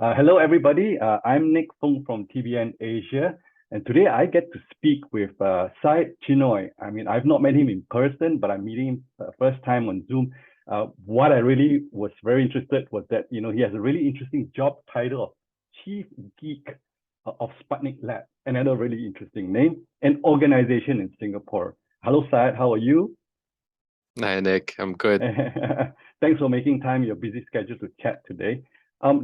Hello, everybody. I'm Nick Fung from TBN Asia, and today I get to speak with Syed Chinoy. I mean, I've not met him in person, but I'm meeting him first time on Zoom. What I really was very interested was that he has a really interesting job title of Chief Geek of Sputnik Lab, another really interesting name, an organization in Singapore. Hello, Syed. How are you? Hi, Nick. I'm good. Thanks for making time in your busy schedule to chat today.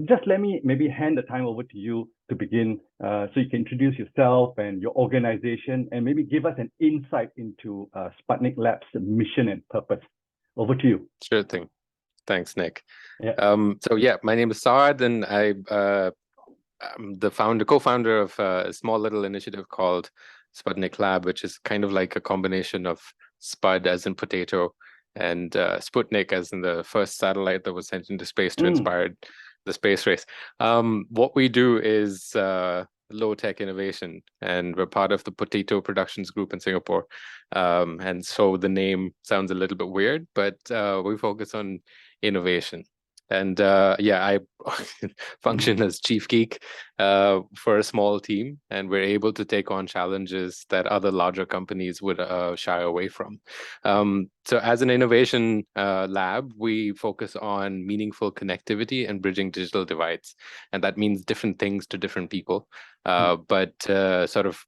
Just let me maybe hand the time over to you to begin, so you can introduce yourself and your organization, and maybe give us an insight into Sputnik Lab's mission and purpose. Over to you. Sure thing. Thanks, Nick. Yeah. So yeah, my name is Saad, and I'm the co-founder of a small little initiative called Sputnik Lab, which is kind of like a combination of Spud as in potato and Sputnik as in the first satellite that was sent into space to inspire the space race. What we do is low-tech innovation, and we're part of the Potato Productions Group in Singapore. And so the name sounds a little bit weird, but we focus on innovation. And yeah, I function as chief geek for a small team, and we're able to take on challenges that other larger companies would shy away from. So as an innovation lab, we focus on meaningful connectivity and bridging digital divides. And that means different things to different people. But sort of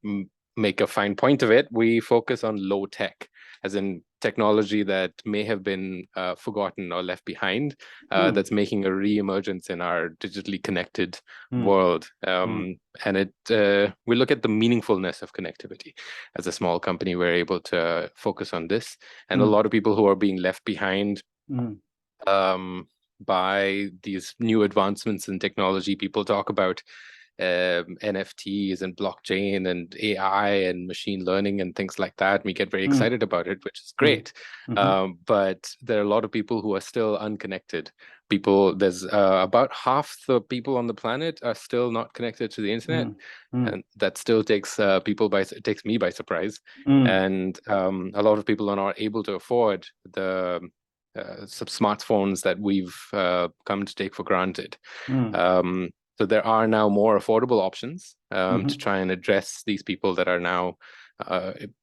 make a fine point of it, we focus on low tech, as in technology that may have been forgotten or left behind, that's making a re-emergence in our digitally connected world. And we look at the meaningfulness of connectivity. As a small company, we're able to focus on this. And a lot of people who are being left behind by these new advancements in technology. People talk about NFTs and blockchain and AI and machine learning and things like that. We get very excited about it, which is great. But there are a lot of people who are still unconnected. There's about half the people on the planet are still not connected to the internet, and that still takes it takes me by surprise. And a lot of people are not able to afford the some smartphones that we've come to take for granted. So there are now more affordable options to try and address these people that are now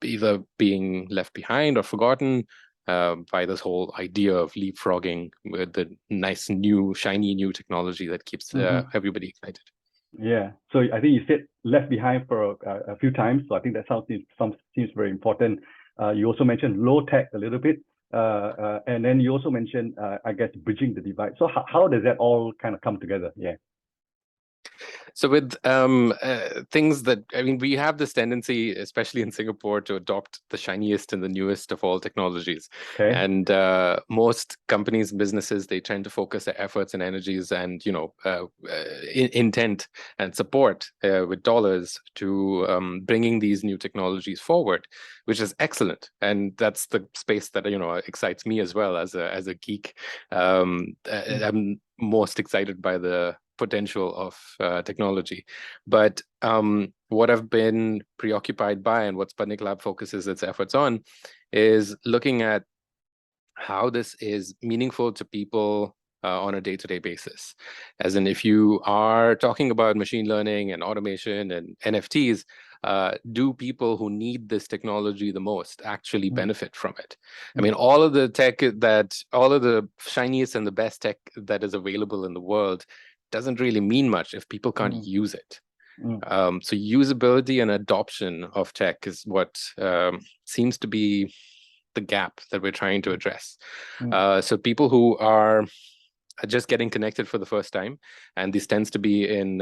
either being left behind or forgotten by this whole idea of leapfrogging with the nice new shiny new technology that keeps everybody excited. Yeah, so I think you said left behind for a few times, so I think that seems very important. You also mentioned low tech a little bit, and then you also mentioned, I guess, bridging the divide. So how does that all kind of come together? Yeah. So with things that, I mean, we have this tendency, especially in Singapore, to adopt the shiniest and the newest of all technologies. Okay. And most companies and businesses, they tend to focus their efforts and energies and, intent and support with dollars to bringing these new technologies forward, which is excellent. And that's the space that, excites me as well as a geek. I'm most excited by the potential of technology. But what I've been preoccupied by and what Sputnik Lab focuses its efforts on is looking at how this is meaningful to people on a day-to-day basis. As in, if you are talking about machine learning and automation and NFTs, do people who need this technology the most actually benefit from it? I mean, all of the shiniest and the best tech that is available in the world doesn't really mean much if people can't use it. So usability and adoption of tech is what seems to be the gap that we're trying to address. So people who are just getting connected for the first time, and this tends to be in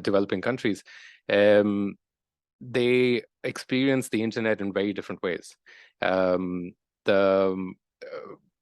developing countries, they experience the internet in very different ways.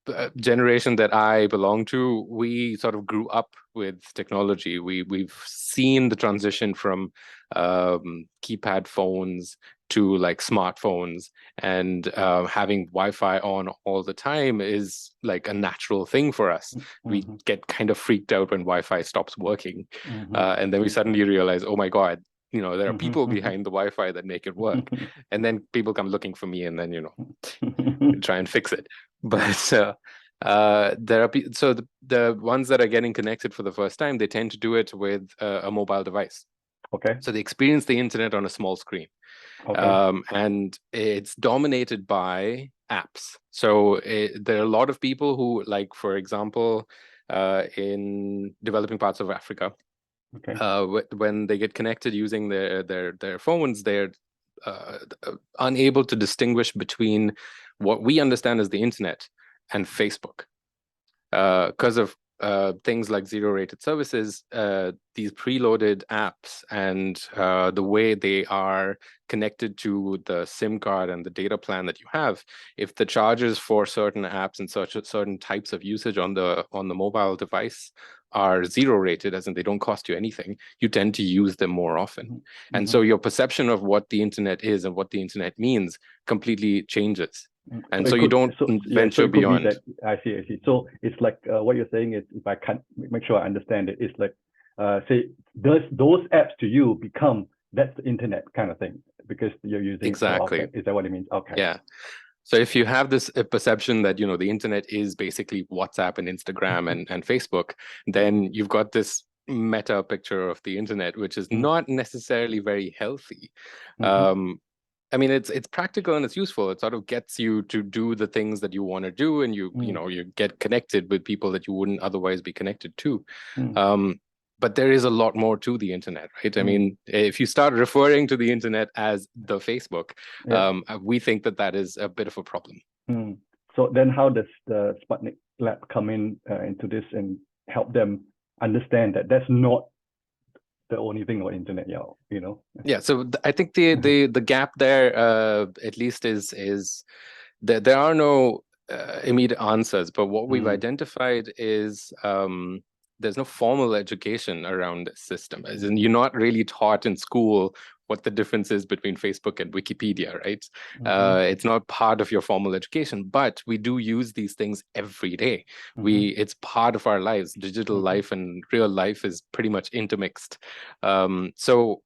The generation that I belong to, we sort of grew up with technology. We've seen the transition from keypad phones to like smartphones, and having Wi-Fi on all the time is like a natural thing for us. We get kind of freaked out when Wi-Fi stops working, and then we suddenly realize, oh my God, there are people behind the Wi-Fi that make it work. And then people come looking for me, and then try and fix it. But There are so the ones that are getting connected for the first time, they tend to do it with a mobile device. Okay. So they experience the internet on a small screen. Okay. And it's dominated by apps. So there are a lot of people who, like, for example, in developing parts of Africa, Okay. when they get connected using their phones, they're unable to distinguish between what we understand as the internet and Facebook, because of things like zero-rated services, these preloaded apps, and the way they are connected to the SIM card and the data plan that you have. If the charges for certain apps and certain types of usage on the mobile device are zero-rated, as in they don't cost you anything, you tend to use them more often. Mm-hmm. And so your perception of what the internet is and what the internet means completely changes. And so you don't venture beyond. I see. So it's like what you're saying is, if I can make sure I understand it, it's like, say, those apps to you become, that's the internet kind of thing, because you're using exactly. it so often. Is that what it means? Okay. Yeah. So if you have this perception that, the internet is basically WhatsApp and Instagram and Facebook, then you've got this meta picture of the internet, which is not necessarily very healthy. I mean, it's practical and it's useful. It sort of gets you to do the things that you want to do, and you get connected with people that you wouldn't otherwise be connected to. But there is a lot more to the internet, right? I mean, if you start referring to the internet as the Facebook, we think that is a bit of a problem. So then how does the Sputnik Lab come into this and help them understand that that's not the only thing on internet, Yeah, so I think the gap there, at least, is that there are no immediate answers, but what we've identified is there's no formal education around this system, as in you're not really taught in school what the difference is between Facebook and Wikipedia, right? It's not part of your formal education, but we do use these things every day. It's part of our lives. Digital life and real life is pretty much intermixed. So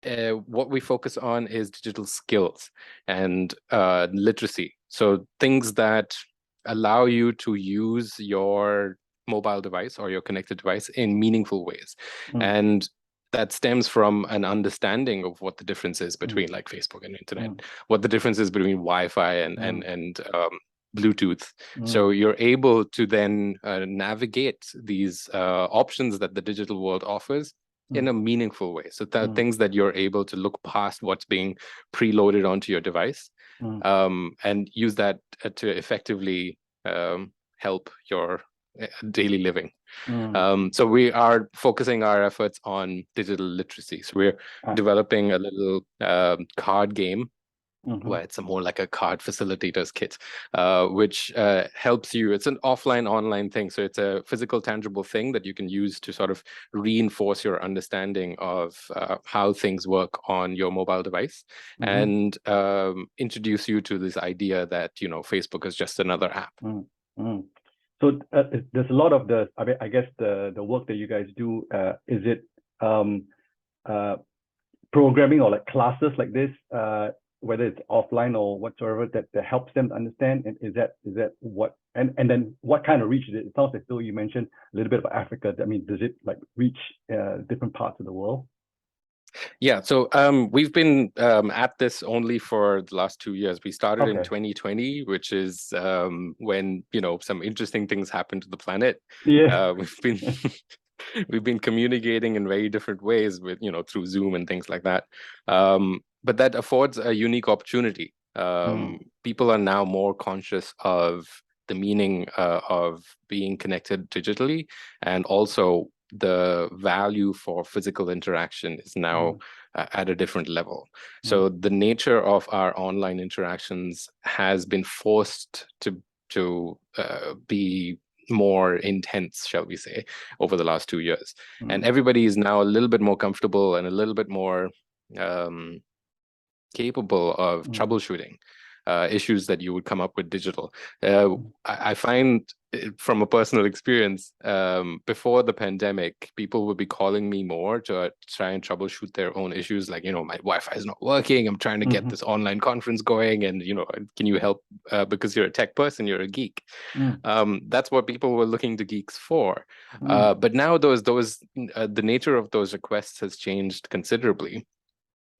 what we focus on is digital skills and literacy. So things that allow you to use your mobile device or your connected device in meaningful ways. And that stems from an understanding of what the difference is between like Facebook and internet, what the difference is between Wi-Fi and Bluetooth. So you're able to then navigate these options that the digital world offers in a meaningful way. So that things that you're able to look past what's being preloaded onto your device, and use that to effectively help your daily living. So we are focusing our efforts on digital literacy. So we're developing a little card game, where it's more like a card facilitators kit, which helps you. It's an offline online thing, so it's a physical tangible thing that you can use to sort of reinforce your understanding of how things work on your mobile device, and introduce you to this idea that Facebook is just another app. So there's a lot of I guess the work that you guys do, is it programming or like classes like this, whether it's offline or whatsoever, that helps them to understand? And is that what, and then what kind of reach is it? It sounds like, though you mentioned a little bit about Africa. I mean, does it like reach different parts of the world? Yeah, so we've been at this only for the last 2 years. We started in 2020, which is when some interesting things happened to the planet. We've been communicating in very different ways with through Zoom and things like that. But that affords a unique opportunity. People are now more conscious of the meaning of being connected digitally, and also the value for physical interaction is now at a different level. So the nature of our online interactions has been forced to be more intense, shall we say, over the last 2 years. And everybody is now a little bit more comfortable and a little bit more capable of troubleshooting issues that you would come up with digital. I find from a personal experience, before the pandemic, people would be calling me more to try and troubleshoot their own issues. Like, my Wi-Fi is not working. I'm trying to get this online conference going, and can you help? Because you're a tech person, you're a geek. That's what people were looking to geeks for. But now the nature of those requests has changed considerably.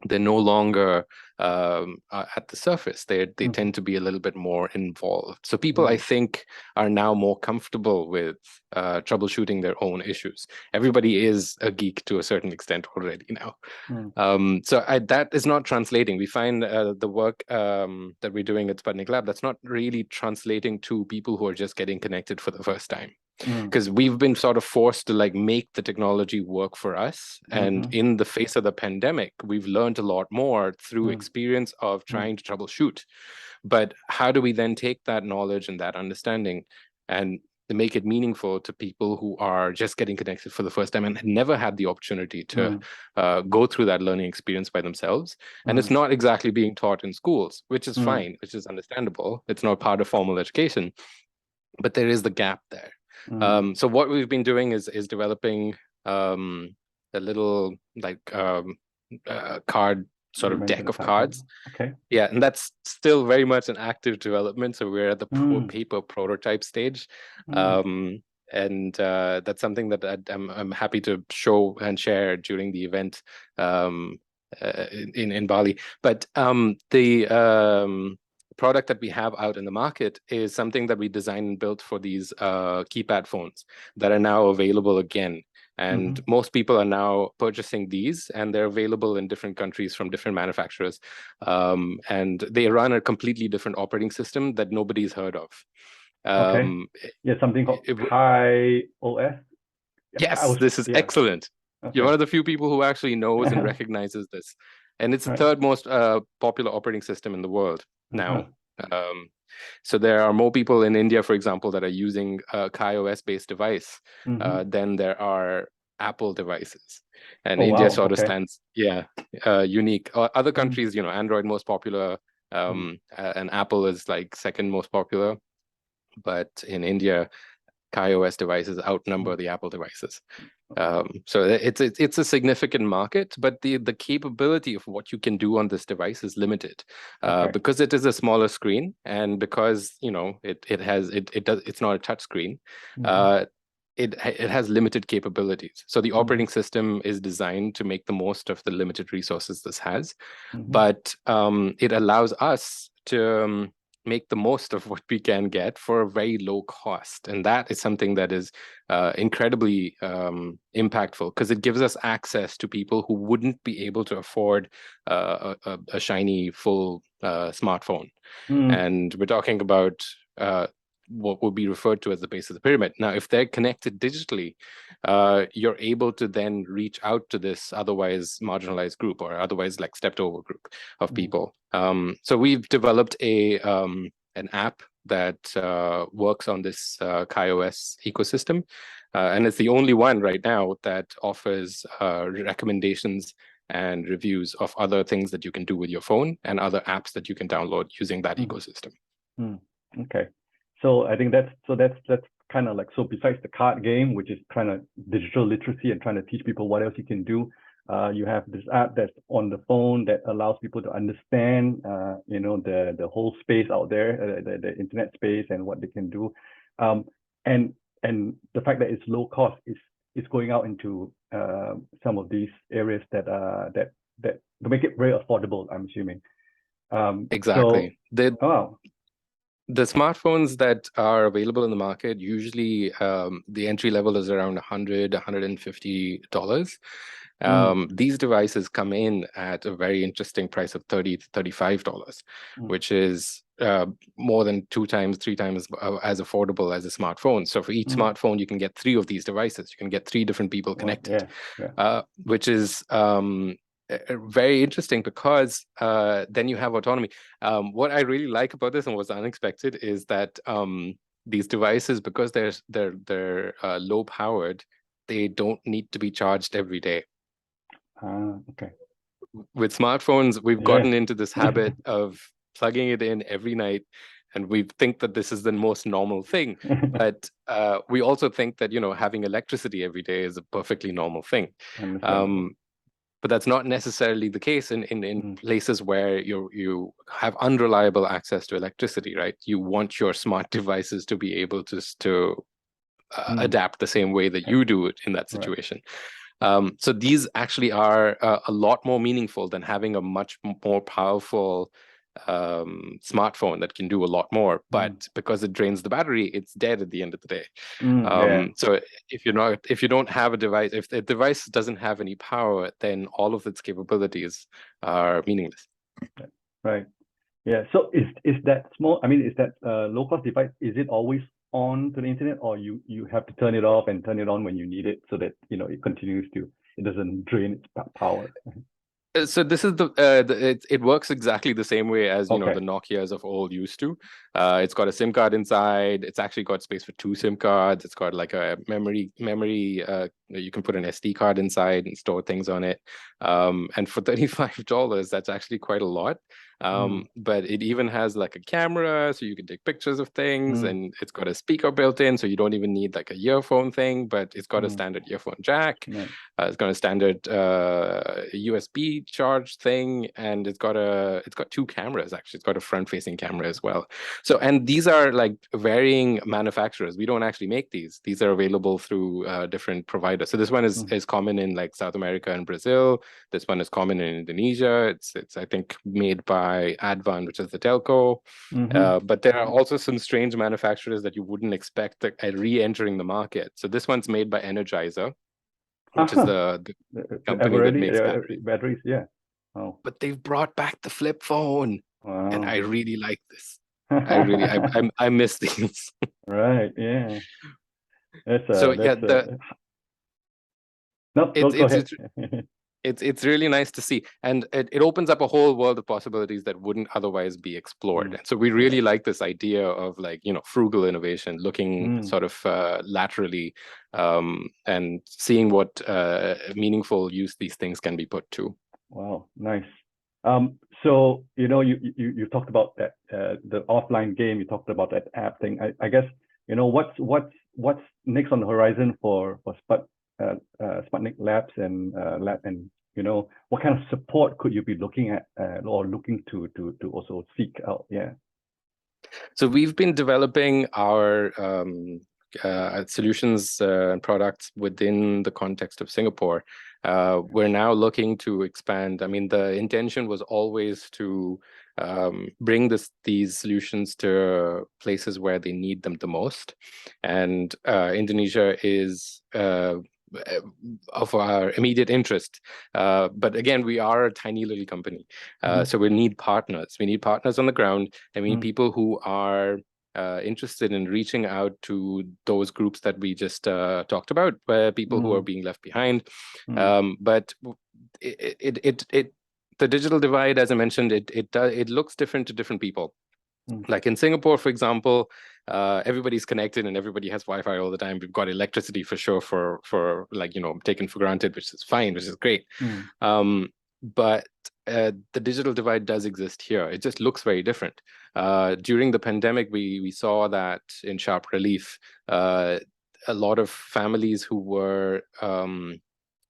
They're no longer at the surface. They tend to be a little bit more involved. So people, I think, are now more comfortable with troubleshooting their own issues. Everybody is a geek to a certain extent already now. So that is not translating. We find the work that we're doing at Sputnik Lab, that's not really translating to people who are just getting connected for the first time. Because we've been sort of forced to make the technology work for us. And in the face of the pandemic, we've learned a lot more through experience of trying to troubleshoot. But how do we then take that knowledge and that understanding and make it meaningful to people who are just getting connected for the first time and never had the opportunity to go through that learning experience by themselves? And it's not exactly being taught in schools, which is fine, which is understandable. It's not part of formal education, but there is the gap there. So what we've been doing is developing a little card sort of deck of cards. Okay. Yeah, and that's still very much an active development. So we're at the paper prototype stage. And that's something that I'm happy to show and share during the event in Bali. But the product that we have out in the market is something that we designed and built for these keypad phones that are now available again. And most people are now purchasing these, and they're available in different countries from different manufacturers. And they run a completely different operating system that nobody's heard of. Yeah, something called KaiOS. Yes, this is excellent. You're one of the few people who actually knows and recognizes this. And it's the third most popular operating system in the world now. So there are more people in India, for example, that are using a KaiOS-based device than there are Apple devices. And India sort of stands, unique. Other countries, Android most popular, and Apple is second most popular. But in India, KaiOS devices outnumber the Apple devices. So it's a significant market, but the capability of what you can do on this device is limited because it is a smaller screen, and because it's not a touch screen. It has limited capabilities. So the operating system is designed to make the most of the limited resources this has, but it allows us to make the most of what we can get for a very low cost. And that is something that is incredibly impactful, because it gives us access to people who wouldn't be able to afford a shiny full smartphone. And we're talking about what would be referred to as the base of the pyramid. Now, if they're connected digitally, you're able to then reach out to this otherwise marginalized group, or otherwise stepped over group of people. So we've developed an app that works on this KaiOS ecosystem. And it's the only one right now that offers recommendations and reviews of other things that you can do with your phone and other apps that you can download using that ecosystem. Okay. So I think that's kind of so besides the card game, which is kind of digital literacy and trying to teach people what else you can do, you have this app that's on the phone that allows people to understand, the whole space out there, the internet space, and what they can do, and the fact that it's low cost is going out into some of these areas that to make it very affordable, I'm assuming. Exactly. The smartphones that are available in the market, usually the entry level is around $100, $150. These devices come in at a very interesting price of $30 to $35, which is more than 2 times, 3 times as affordable as a smartphone. So for each smartphone, you can get 3 of these devices. You can get 3 different people connected, which is very interesting, because then you have autonomy. What I really like about this, and what's unexpected, is that these devices, because they're low powered, they don't need to be charged every day. Okay. With smartphones, we've gotten into this habit of plugging it in every night, and we think that this is the most normal thing. But we also think that, you know, having electricity every day is a perfectly normal thing. Understandable. But that's not necessarily the case in Mm. places where you have unreliable access to electricity, right? You want your smart devices to be able to adapt the same way that you do it in that Right. situation. So these actually are a lot more meaningful than having a much more powerful smartphone that can do a lot more. But because it drains the battery, it's dead at the end of the day. Yeah. So if you don't have a device, if the device doesn't have any power, then all of its capabilities are meaningless. Right. Yeah. So is that small? I mean, is that low cost device? Is it always on to the internet, or you have to turn it off and turn it on when you need it, so that you know it continues to, it doesn't drain its power? So this is it works exactly the same way as, you know, Okay. the Nokias of old used to. It's got a SIM card inside. It's actually got space for 2 SIM cards. It's got like a memory. You can put an SD card inside and store things on it. And for $35, that's actually quite a lot. But it even has like a camera, so you can take pictures of things, and it's got a speaker built in, so you don't even need like a earphone thing, but it's got a standard earphone jack. Right. It's got a standard USB charge thing, and it's got 2 cameras actually. It's got a front-facing camera as well. So, and these are like varying manufacturers. We don't actually make these. These are available through different providers. So this one is common in like South America and Brazil. This one is common in Indonesia. It's I think made by Advan, which is the telco. But there are also some strange manufacturers that you wouldn't expect that are re-entering the market. So this one's made by Energizer, which is the company that makes batteries. Yeah. Oh. But they've brought back the flip phone, and I Wow. really like this. I miss these. Right. Yeah. So yeah, No, go ahead. it's really nice to see, and it opens up a whole world of possibilities that wouldn't otherwise be explored. So we really like this idea of, like, you know, frugal innovation, looking sort of laterally, and seeing what meaningful use these things can be put to. Wow, nice. So you know, you talked about that the offline game. You talked about that app thing. I guess, you know, what's next on the horizon for Sputnik Labs and you know, what kind of support could you be looking at or looking to also seek out? Yeah. So we've been developing our solutions and products within the context of Singapore. We're now looking to expand. I mean, the intention was always to bring these solutions to places where they need them the most. And Indonesia is of our immediate interest. But again, we are a tiny little company. So we need partners. We need partners on the ground, and we need people who are interested in reaching out to those groups that we just talked about, people who are being left behind. But the digital divide, as I mentioned, it looks different to different people. Like in Singapore, for example, everybody's connected and everybody has Wi-Fi all the time. We've got electricity for sure, for like, you know, taken for granted, which is fine, which is great. But the digital divide does exist here. It just looks very different. During the pandemic, we saw that in sharp relief. A lot of families who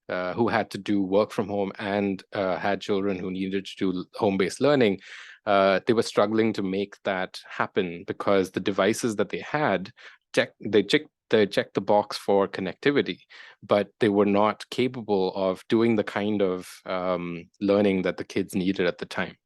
had to do work from home and had children who needed to do home-based learning, they were struggling to make that happen because the devices that they had, they checked the box for connectivity, but they were not capable of doing the kind of learning that the kids needed at the time.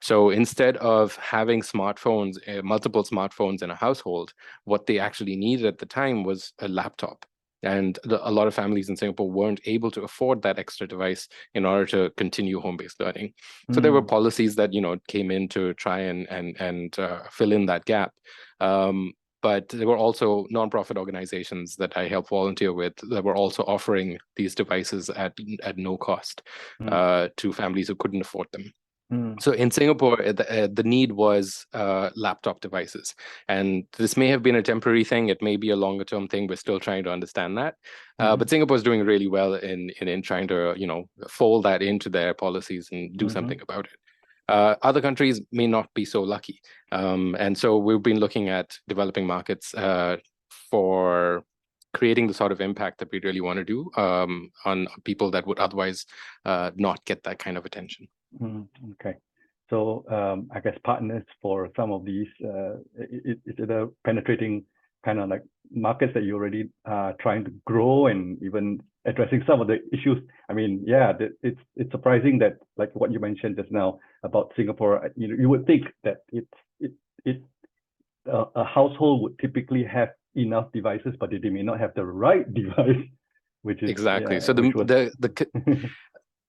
So instead of having smartphones, multiple smartphones in a household, what they actually needed at the time was a laptop. And a lot of families in Singapore weren't able to afford that extra device in order to continue home-based learning. So there were policies that, you know, came in to try and fill in that gap. But there were also nonprofit organizations that I helped volunteer with that were also offering these devices at no cost to families who couldn't afford them. So in Singapore, the need was laptop devices. And this may have been a temporary thing. It may be a longer term thing. We're still trying to understand that. But Singapore is doing really well in trying to, you know, fold that into their policies and do something about it. Other countries may not be so lucky. And so we've been looking at developing markets for creating the sort of impact that we really want to do on people that would otherwise not get that kind of attention. Okay. So I guess partners for some of these, is it penetrating kind of like markets that you already trying to grow and even addressing some of the issues? I mean, yeah, it's surprising that, like what you mentioned just now about Singapore, you would think that a household would typically have enough devices, but they may not have the right device, which is exactly. Yeah, so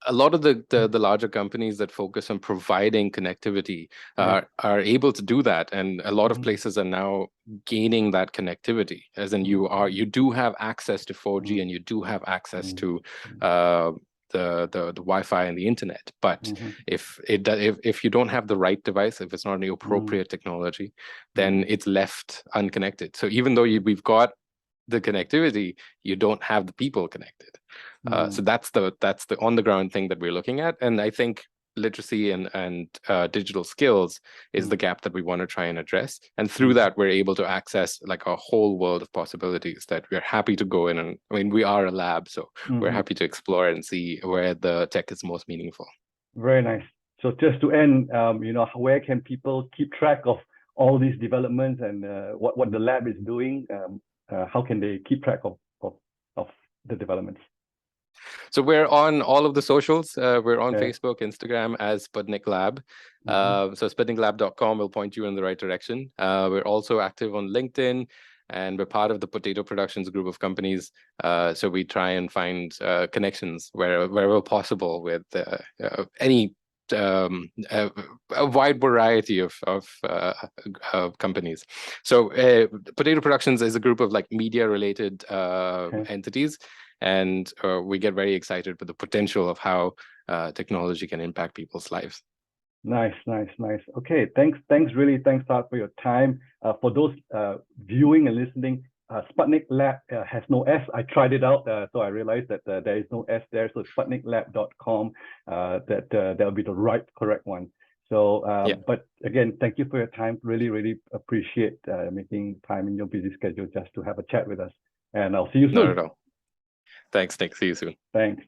a lot of the larger companies that focus on providing connectivity are able to do that, and a lot of places are now gaining that connectivity, as in you do have access to 4G and you do have access to the Wi-Fi and the internet. But if you don't have the right device, if it's not the appropriate technology, then it's left unconnected. So even though we've got the connectivity, you don't have the people connected. So that's the on the ground thing that we're looking at. And I think literacy and digital skills is the gap that we want to try and address. And through that, we're able to access like a whole world of possibilities that we're happy to go in. And I mean, we are a lab, so we're happy to explore and see where the tech is most meaningful. Very nice. So just to end, where can people keep track of all these developments and what the lab is doing? How can they keep track of the developments? So we're on all of the socials. We're on Facebook, Instagram as Sputnik Lab. So sputniklab.com will point you in the right direction. We're also active on LinkedIn, and we're part of the Potato Productions group of companies. So we try and find connections wherever possible with any a wide variety of companies. So Potato Productions is a group of like media related entities, and we get very excited with the potential of how technology can impact people's lives. Nice. Okay, thanks, Saad, for your time. For those viewing and listening, Sputnik Lab has no S. I tried it out, so I realized that there is no S there. So sputniklab.com, that'll be the correct one. So, but again, thank you for your time. Really appreciate making time in your busy schedule just to have a chat with us. And I'll see you soon. Not at all. Thanks, Nick. See you soon. Thanks.